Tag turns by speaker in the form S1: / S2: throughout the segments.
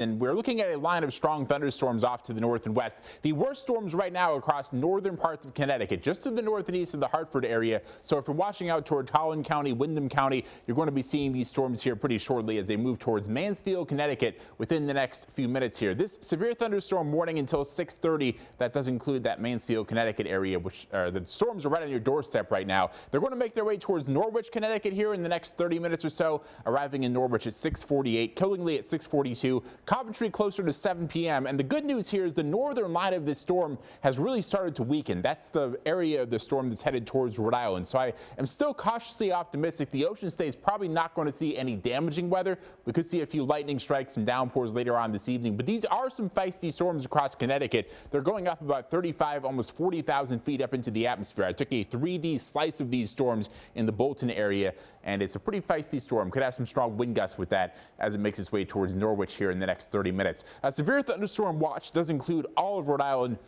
S1: And we're looking at a line of strong thunderstorms off to the north and west. The worst storms right now across northern parts of Connecticut, just to the north and east of the Hartford area. So if you're watching out toward Taunton County, Windham County, you're going to be seeing these storms here pretty shortly as they move towards Mansfield, Connecticut within the next few minutes here. This severe thunderstorm warning until 6:30. That does include that Mansfield, Connecticut area, which the storms are right on your doorstep right now. They're going to make their way towards Norwich, Connecticut here in the next 30 minutes or so, arriving in Norwich at 6:48, Killingly at 6:42. Coventry closer to 7 p.m. And the good news here is the northern line of this storm has really started to weaken. That's the area of the storm that's headed towards Rhode Island. So I am still cautiously optimistic. The ocean state is probably not going to see any damaging weather. We could see a few lightning strikes, some downpours later on this evening. But these are some feisty storms across Connecticut. They're going up about 35, almost 40,000 feet up into the atmosphere. I took a 3D slice of these storms in the Bolton area, and it's a pretty feisty storm. Could have some strong wind gusts with that as it makes its way towards Norwich here in the next 30 minutes. A severe thunderstorm watch does include all of Rhode Island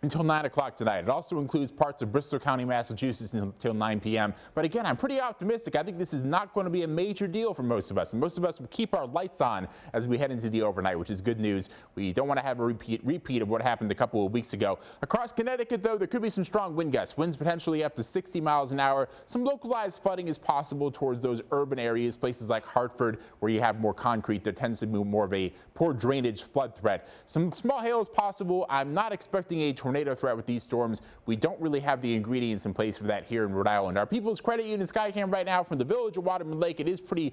S1: until 9 o'clock tonight. It also includes parts of Bristol County, Massachusetts until 9 p.m. But again, I'm pretty optimistic. I think this is not going to be a major deal for most of us. And most of us will keep our lights on as we head into the overnight, which is good news. We don't want to have a repeat of what happened a couple of weeks ago. Across Connecticut, though, there could be some strong wind gusts. Winds potentially up to 60 miles an hour. Some localized flooding is possible towards those urban areas, places like Hartford, where you have more concrete. There tends to be more of a poor drainage flood threat. Some small hail is possible. I'm not expecting a tornado threat with these storms. We don't really have the ingredients in place for that here in Rhode Island. Our People's Credit Union Skycam right now from the village of Waterman Lake. It is pretty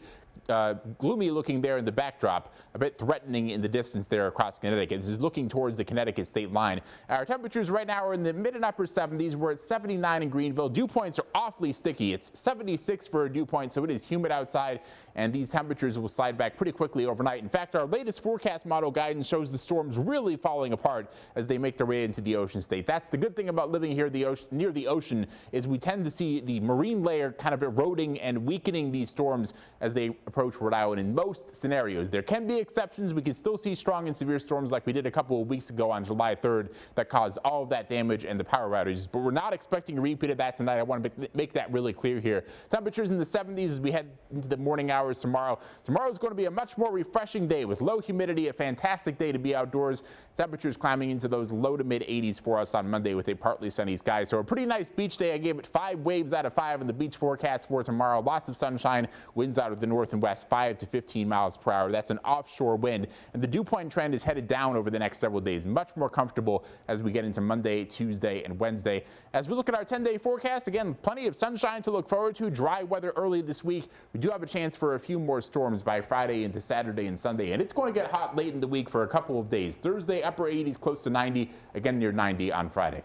S1: gloomy looking there in the backdrop, a bit threatening in the distance there across Connecticut. This is looking towards the Connecticut state line. Our temperatures right now are in the mid and upper 70s. We're at 79 in Greenville. Dew points are awfully sticky. It's 76 for a dew point, so it is humid outside, and these temperatures will slide back pretty quickly overnight. In fact, our latest forecast model guidance shows the storms really falling apart as they make their way into the ocean state. That's the good thing about living here near the ocean, is we tend to see the marine layer kind of eroding and weakening these storms as they approach Rhode Island in most scenarios. There can be exceptions. We can still see strong and severe storms like we did a couple of weeks ago on July 3rd that caused all of that damage and the power outages, but we're not expecting a repeat of that tonight. I want to make that really clear here. Temperatures in the 70s as we head into the morning hours tomorrow. Tomorrow is going to be a much more refreshing day with low humidity, a fantastic day to be outdoors. Temperatures climbing into those low to mid 80s for us on Monday with a partly sunny sky. So a pretty nice beach day. I gave it 5 waves out of 5 in the beach forecast for tomorrow. Lots of sunshine, winds out of the north and west, 5 to 15 miles per hour. That's an offshore wind. And the dew point trend is headed down over the next several days. Much more comfortable as we get into Monday, Tuesday, and Wednesday. As we look at our 10-day forecast, again, plenty of sunshine to look forward to. Dry weather early this week. We do have a chance for a few more storms by Friday into Saturday and Sunday. And it's going to get hot late in the week for a couple of days. Thursday, upper 80s, close to 90. Again, near 90 on Friday.